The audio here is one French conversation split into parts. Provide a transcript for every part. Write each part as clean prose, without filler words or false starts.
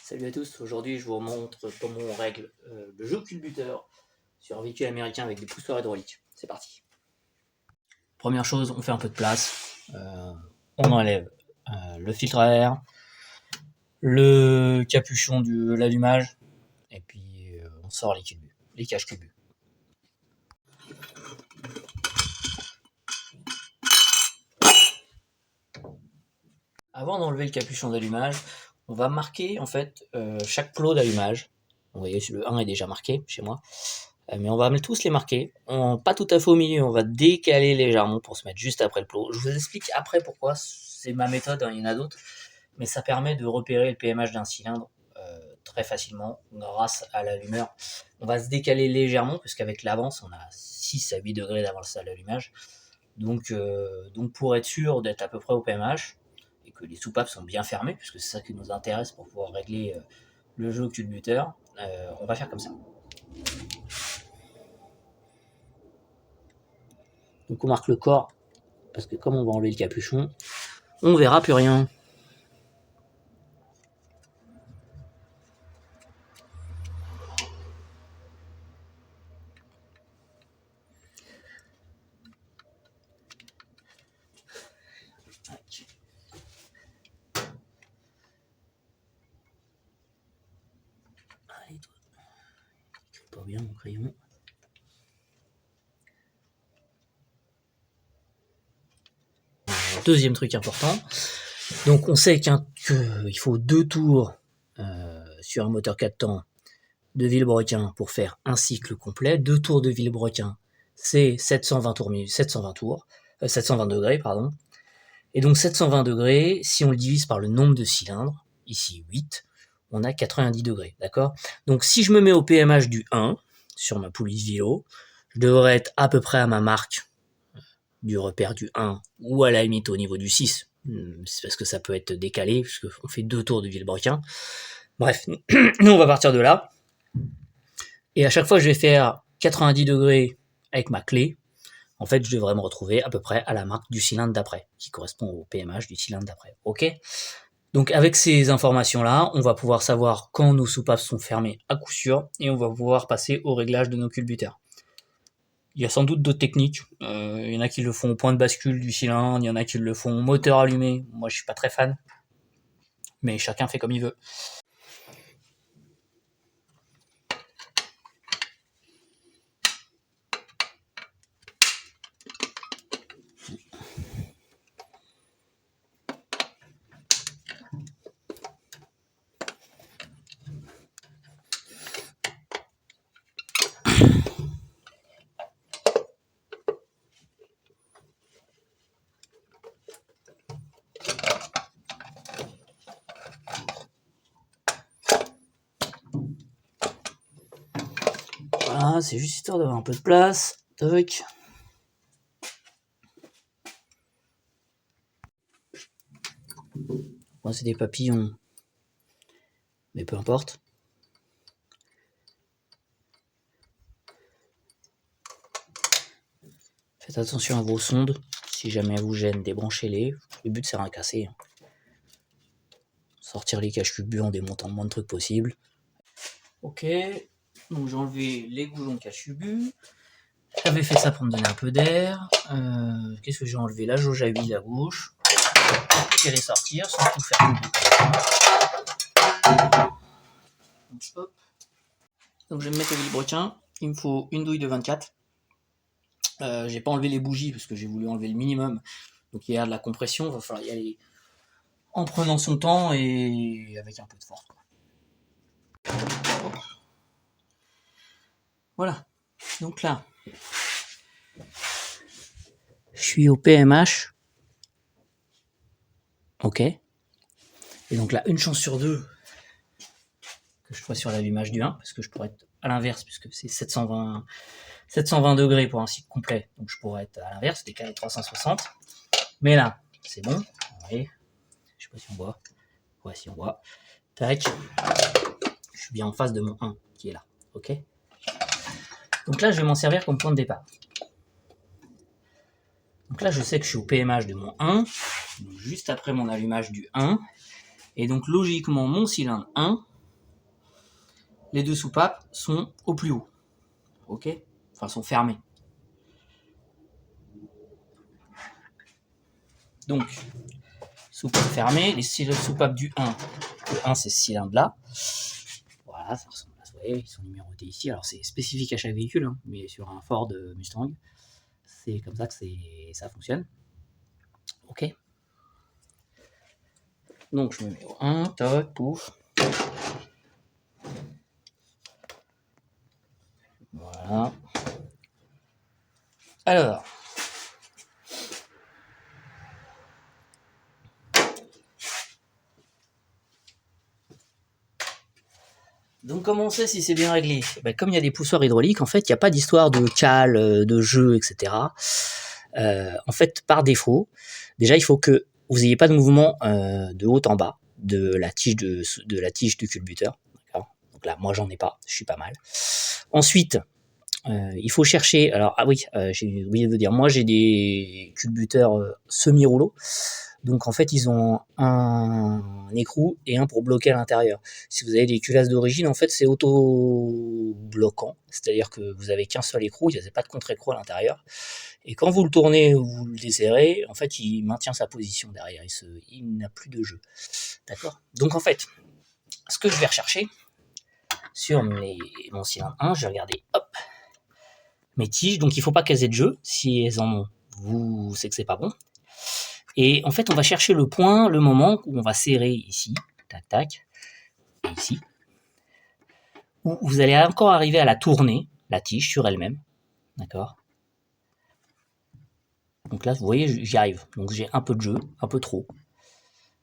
Salut à tous, aujourd'hui je vous montre comment on règle le jeu culbuteur sur un véhicule américain avec des poussoirs hydrauliques. C'est parti. Première chose, on fait un peu de place, on enlève le filtre à air, le capuchon de l'allumage, et puis on sort les caches culbus. Avant d'enlever le capuchon d'allumage, on va marquer en fait chaque plot d'allumage. Vous voyez, le 1 est déjà marqué chez moi. Mais on va tous les marquer, pas tout à fait au milieu, on va décaler légèrement pour se mettre juste après le plot. Je vous explique après pourquoi, c'est ma méthode, hein, il y en a d'autres, mais ça permet de repérer le PMH d'un cylindre très facilement grâce à l'allumeur. On va se décaler légèrement, puisqu'avec l'avance, on a 6 à 8 degrés d'avance à l'allumage. Donc pour être sûr d'être à peu près au PMH, et que les soupapes sont bien fermées, puisque c'est ça qui nous intéresse pour pouvoir régler le jeu culbuteur, on va faire comme ça. Donc on marque le corps, parce que comme on va enlever le capuchon, on verra plus rien. Allez, toi, écris pas bien mon crayon. Deuxième truc important, donc on sait qu'il faut 2 tours sur un moteur 4 temps de Villebrequin pour faire un cycle complet. 2 tours de Villebrequin, c'est 720 degrés, pardon. Et donc 720 degrés, si on le divise par le nombre de cylindres, ici 8, on a 90 degrés, d'accord? Donc si je me mets au PMH du 1, sur ma poulie vélo, je devrais être à peu près à ma marque du repère du 1, ou à la limite au niveau du 6, c'est parce que ça peut être décalé, puisque on fait 2 tours de Villebrequin. Bref, nous on va partir de là, et à chaque fois je vais faire 90 degrés avec ma clé. En fait, je devrais me retrouver à peu près à la marque du cylindre d'après, qui correspond au PMH du cylindre d'après. Ok? Donc avec ces informations-là, on va pouvoir savoir quand nos soupapes sont fermées à coup sûr, et on va pouvoir passer au réglage de nos culbuteurs. Il y a sans doute d'autres techniques. Il y en a qui le font au point de bascule du cylindre, il y en a qui le font au moteur allumé. Moi, je suis pas très fan, mais chacun fait comme il veut. Voilà, c'est juste histoire d'avoir un peu de place. Toc. Moi, c'est des papillons, mais peu importe. Faites attention à vos sondes. Si jamais elles vous gênent, débranchez-les. Le but, c'est rien casser. Sortir les caches culbus en démontant le moins de trucs possible. Ok, donc j'ai enlevé les goulons caches culbus. J'avais fait ça pour me donner un peu d'air. Qu'est-ce que j'ai enlevé? La jauge à huile à gauche. Je vais les sortir sans tout faire tomber. Donc je vais me mettre au Villebrequin. Il me faut une douille de 24. J'ai pas enlevé les bougies parce que j'ai voulu enlever le minimum. Donc il y a de la compression, il va falloir y aller en prenant son temps et avec un peu de force. Voilà. Donc là, je suis au PMH. Ok. Et donc là, une chance sur deux que je sois sur l'allumage du 1, parce que je pourrais être à l'inverse, puisque c'est 720 degrés pour un cycle complet. Donc je pourrais être à l'inverse, décalé 360. Mais là, c'est bon. Oui. Je sais pas si on voit. Ouais, si on voit. Tac. Je suis bien en face de mon 1 qui est là. Ok. Donc là, je vais m'en servir comme point de départ. Donc là, je sais que je suis au PMH de mon 1, juste après mon allumage du 1. Et donc logiquement, mon cylindre 1 les deux soupapes sont au plus haut. Ok, enfin sont fermées. Donc, soupape fermée, les soupapes du 1. Le 1, c'est ce cylindre-là. Voilà, ça ressemble à ça. Ils sont numérotés ici. Alors, c'est spécifique à chaque véhicule, hein, mais sur un Ford Mustang, c'est comme ça que ça fonctionne. Ok. Donc, je me mets au 1, toc, pouf. Voilà. Alors. Donc comment on sait si c'est bien réglé? Comme il y a des poussoirs hydrauliques, en fait, il n'y a pas d'histoire de cale, de jeu, etc. En fait, par défaut, déjà, il faut que vous n'ayez pas de mouvement de haut en bas de la tige du culbuteur. Donc là, moi, j'en ai pas, je suis pas mal. Ensuite, il faut chercher. Alors, ah oui, j'ai oublié de vous dire, moi, j'ai des culbuteurs semi-rouleaux. Donc en fait, ils ont un écrou et un pour bloquer à l'intérieur. Si vous avez des culasses d'origine, en fait, c'est auto-bloquant. C'est-à-dire que vous avez qu'un seul écrou, il n'y a pas de contre-écrou à l'intérieur. Et quand vous le tournez ou vous le desserrez, en fait, il maintient sa position derrière. Il n'a plus de jeu. D'accord? Donc en fait, ce que je vais rechercher sur mon cylindre 1, je vais regarder, hop, mes tiges. Donc il ne faut pas qu'elles aient de jeu. Si elles en ont, c'est que c'est pas bon. Et en fait, on va chercher le point, le moment où on va serrer ici, tac, tac, et ici, où vous allez encore arriver à la tourner, la tige sur elle-même, d'accord? Donc là, vous voyez, j'y arrive. Donc j'ai un peu de jeu, un peu trop.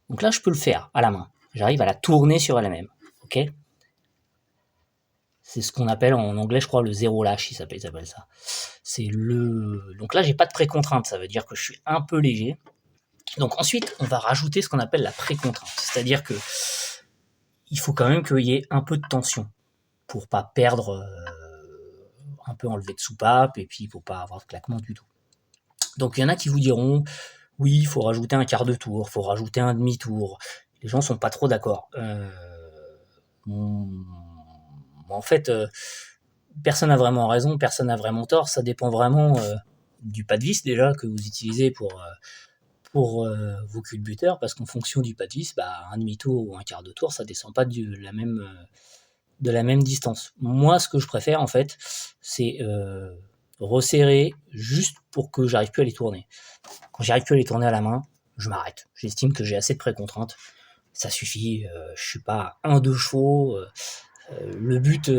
Donc là, je peux le faire à la main. J'arrive à la tourner sur elle-même, ok? C'est ce qu'on appelle en anglais, je crois, le zéro lâche, il s'appelle ça. C'est le. Donc là, j'ai pas de pré-contrainte, ça veut dire que je suis un peu léger. Donc ensuite, on va rajouter ce qu'on appelle la pré-contrainte, c'est-à-dire que il faut quand même qu'il y ait un peu de tension pour pas perdre, un peu enlever de soupape et puis pour pas avoir de claquement du tout. Donc il y en a qui vous diront oui, il faut rajouter un quart de tour, il faut rajouter un demi-tour. Les gens sont pas trop d'accord. En fait, personne n'a vraiment raison, personne n'a vraiment tort. Ça dépend vraiment du pas de vis déjà que vous utilisez pour vos culbuteurs, parce qu'en fonction du pas de vis, un demi-tour ou un quart de tour, ça descend pas de la même distance. Moi, ce que je préfère, en fait, c'est resserrer juste pour que j'arrive plus à les tourner. Quand j'arrive plus à les tourner à la main, je m'arrête. J'estime que j'ai assez de pré-contraintes. Ça suffit. Je suis pas à 1-2 chevaux. Le but,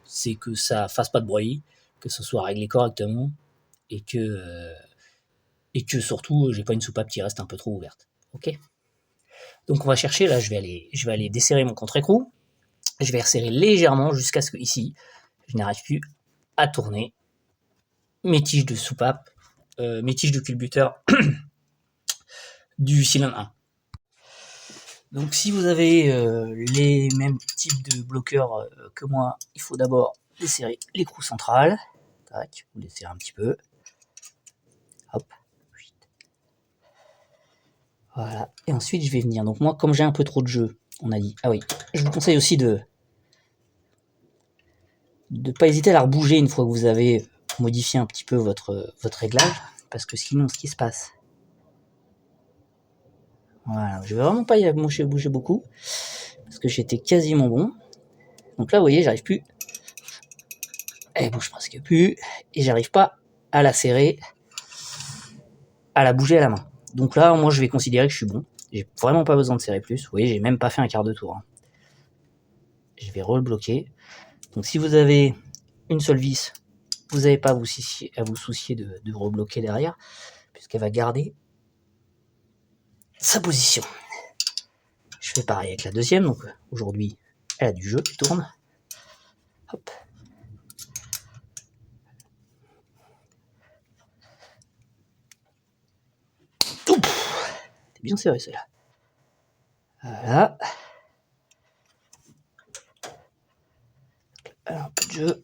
c'est que ça fasse pas de bruit, que ce soit réglé correctement et que surtout, j'ai pas une soupape qui reste un peu trop ouverte. Ok. Donc on va chercher. Là, je vais aller desserrer mon contre-écrou. Je vais resserrer légèrement jusqu'à ce que ici, je n'arrive plus à tourner mes tiges de soupape, mes tiges de culbuteur du cylindre 1. Donc si vous avez les mêmes types de bloqueurs que moi, il faut d'abord desserrer l'écrou central. Tac, vous desserrez un petit peu. Hop. Voilà. Et ensuite, je vais venir. Donc moi, comme j'ai un peu trop de jeu, on a dit. Ah oui, je vous conseille aussi de pas hésiter à la rebouger une fois que vous avez modifié un petit peu votre réglage, parce que sinon, ce qui se passe. Voilà, je vais vraiment pas y bouger beaucoup, parce que j'étais quasiment bon. Donc là, vous voyez, j'arrive plus. Elle bouge presque plus, et j'arrive pas à la serrer, à la bouger à la main. Donc là, moi, je vais considérer que je suis bon. J'ai vraiment pas besoin de serrer plus. Vous voyez, j'ai même pas fait un quart de tour. Je vais rebloquer. Donc si vous avez une seule vis, vous n'avez pas à vous soucier de rebloquer derrière, puisqu'elle va garder sa position. Je fais pareil avec la deuxième. Donc aujourd'hui, elle a du jeu, elle tourne. Hop. C'est bien serré celle-là. Voilà. Alors, un peu de jeu.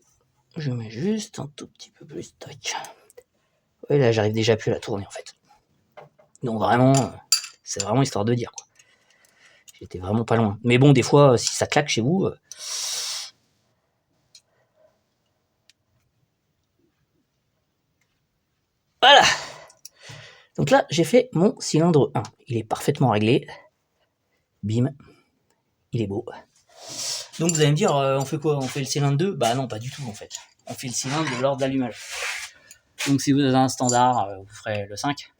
Je mets juste un tout petit peu plus. Tac. Ouais, là, j'arrive déjà plus à la tourner en fait. Donc vraiment, c'est vraiment histoire de dire quoi. J'étais vraiment pas loin. Mais bon, des fois, si ça claque chez vous... Voilà. Donc là, j'ai fait mon cylindre 1. Il est parfaitement réglé. Bim. Il est beau. Donc vous allez me dire, on fait quoi? On fait le cylindre 2? Bah non, pas du tout en fait. On fait le cylindre de l'ordre d'allumage. Donc si vous avez un standard, vous ferez le 5.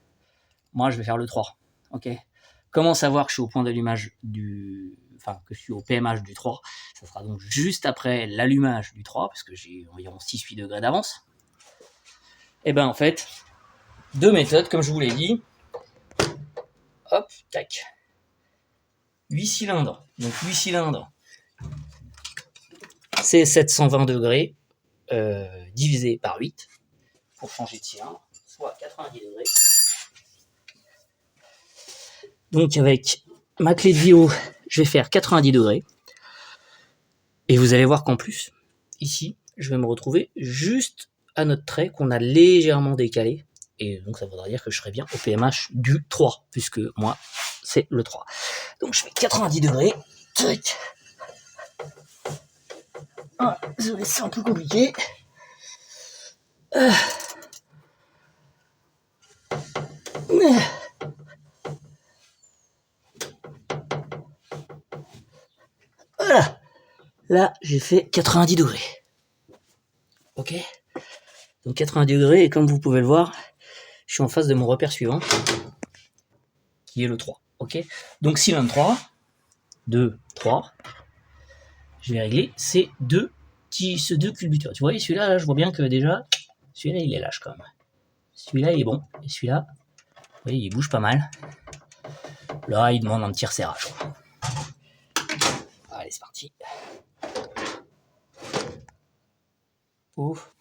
Moi, je vais faire le 3. Ok. Comment savoir que je suis au point d'allumage du... Enfin, que je suis au PMH du 3? Ça sera donc juste après l'allumage du 3, parce que j'ai environ 6-8 degrés d'avance. Et ben en fait, deux méthodes, comme je vous l'ai dit. Hop, tac. 8 cylindres. Donc 8 cylindres, c'est 720 degrés divisé par 8 pour changer de cylindre, soit 90 degrés. Donc avec ma clé de Vio, je vais faire 90 degrés. Et vous allez voir qu'en plus, ici, je vais me retrouver juste à notre trait qu'on a légèrement décalé. Et donc ça voudra dire que je serai bien au PMH du 3, puisque moi, c'est le 3. Donc je fais 90 degrés. Tac. Ah, désolé, c'est un peu compliqué. Voilà. Là, j'ai fait 90 degrés. Ok. Donc 90 degrés, et comme vous pouvez le voir, je suis en face de mon repère suivant, qui est le 3. Ok. Donc cylindre 3, 2, 3. Je vais régler ces deux culbuteurs. Tu vois, celui-là, là, je vois bien que déjà, celui-là, il est lâche quand même. Celui-là, il est bon. Et celui-là, vous voyez, il bouge pas mal. Là, il demande un petit resserrage. Allez, c'est parti. Ouf.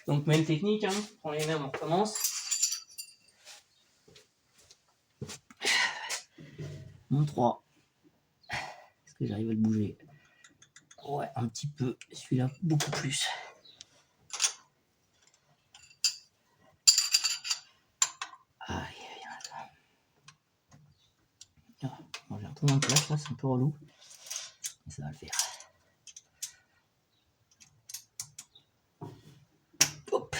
Donc, même technique, hein. On les mêmes, on recommence. Mon 3. Est-ce que j'arrive à le bouger? Ouais, un petit peu. Celui-là, beaucoup plus. Aïe, aïe, aïe. Bon, j'ai un peu moins de place, là, c'est un peu relou. Mais ça va le faire. Hop.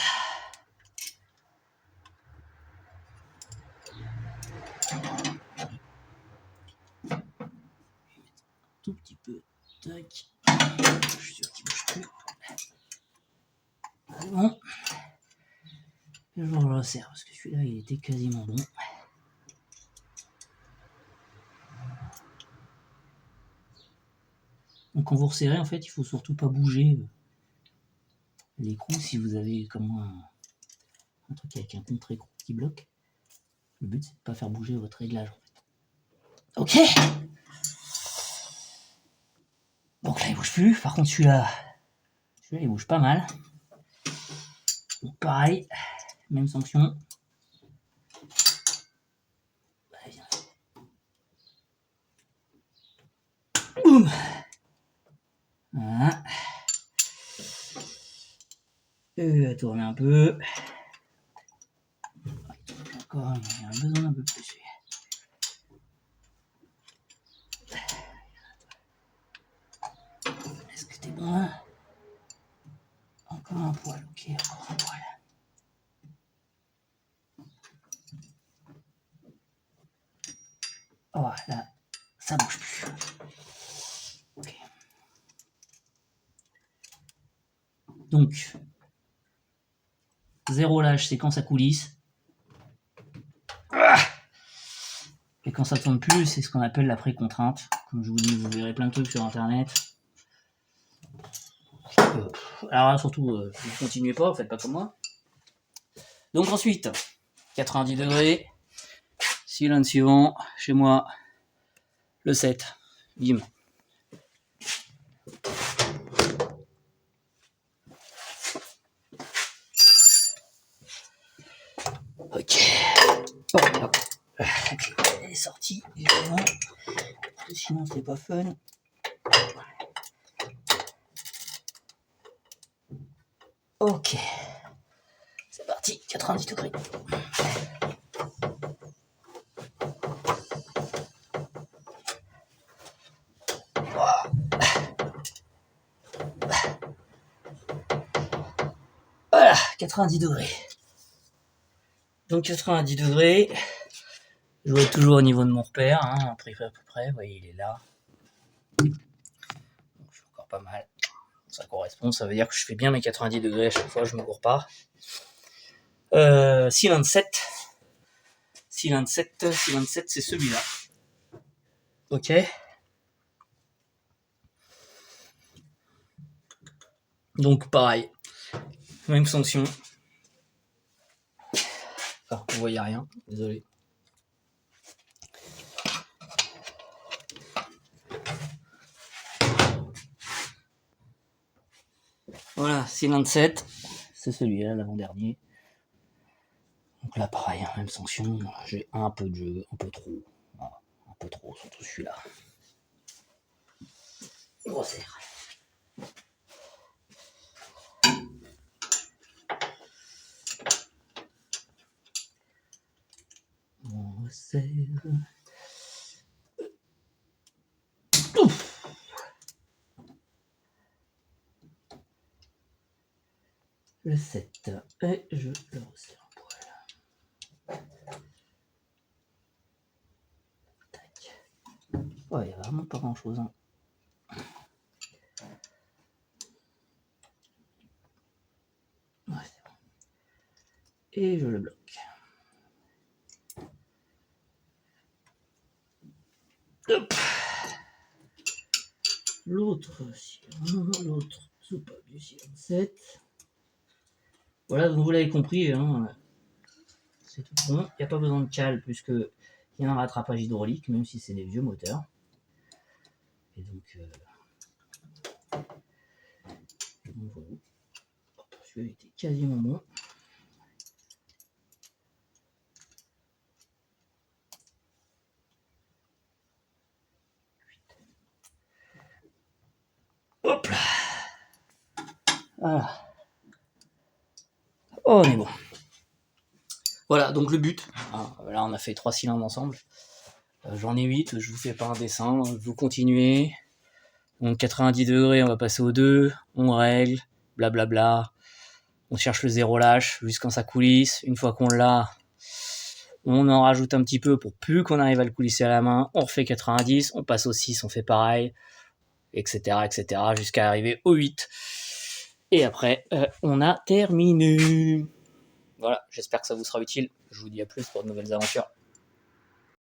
Tout petit peu. Tac. Je suis sûr qu'il bouge plus. C'est bon. Et je le resserre parce que celui-là, il était quasiment bon. Donc quand vous resserrez, en fait, il faut surtout pas bouger l'écrou si vous avez comme moi un truc avec un contre-écrou qui bloque. Le but, c'est de pas faire bouger votre réglage, en fait. Ok. Donc là, il bouge plus. Par contre, celui-là, il bouge pas mal. Donc pareil, même sanction. Boum. Voilà. À tourner un peu. Encore, il y a besoin d'un peu plus. Est-ce que t'es bon là? Encore un poil, ok, encore un poil. Oh là, ça bouge plus. Ok. Donc, zéro lâche, c'est quand ça coulisse. Et quand ça tourne plus, c'est ce qu'on appelle la pré-contrainte. Comme je vous dis, vous verrez plein de trucs sur internet. Alors là, surtout, ne continuez pas, faites pas comme moi. Donc ensuite, 90 degrés, cylindre suivant, chez moi, le 7, bim. Ok. Oh, là. Elle est sortie, évidemment. Parce que sinon, c'est pas fun. Ok. C'est parti, 90 degrés. 90 degrés. Donc 90 degrés, je vois toujours au niveau de mon repère, hein, à peu près, vous voyez, il est là. Donc, je suis encore pas mal. Ça correspond, ça veut dire que je fais bien mes 90 degrés à chaque fois, je me cours pas. Cylindre 7. Cylindre 7, c'est celui-là. Ok. Donc pareil, même sanction. Ah, vous voyez rien, désolé. Voilà, cylindre 7, c'est celui-là, l'avant-dernier. Donc là, pareil, hein, même sanction. J'ai un peu de jeu, un peu trop. Voilà, un peu trop, surtout celui-là. Grossière. Ouf. Le 7, et je le resserre un poil. Tac. Ouais, il n'y a vraiment pas grand chose. Hein. Ouais, c'est bon. Et je le bloque. Hop. L'autre soupape du cylindre 7. Voilà, vous l'avez compris, hein, c'est tout bon. Il n'y a pas besoin de cale puisque il y a un rattrapage hydraulique, même si c'est des vieux moteurs. Et donc voilà. Celui-là était quasiment bon. Hop là. Voilà. Oh, on est bon. Voilà, donc le but. Hein, là, on a fait 3 cylindres ensemble. J'en ai 8, je vous fais pas un dessin. Vous continuez. Donc 90 degrés, on va passer au 2. On règle, blablabla. On cherche le zéro lâche jusqu'à ça coulisse. Une fois qu'on l'a, on en rajoute un petit peu pour plus qu'on arrive à le coulisser à la main. On refait 90, on passe au 6, on fait pareil, etc. jusqu'à arriver au 8. Et après, on a terminé. Voilà, j'espère que ça vous sera utile. Je vous dis à plus pour de nouvelles aventures.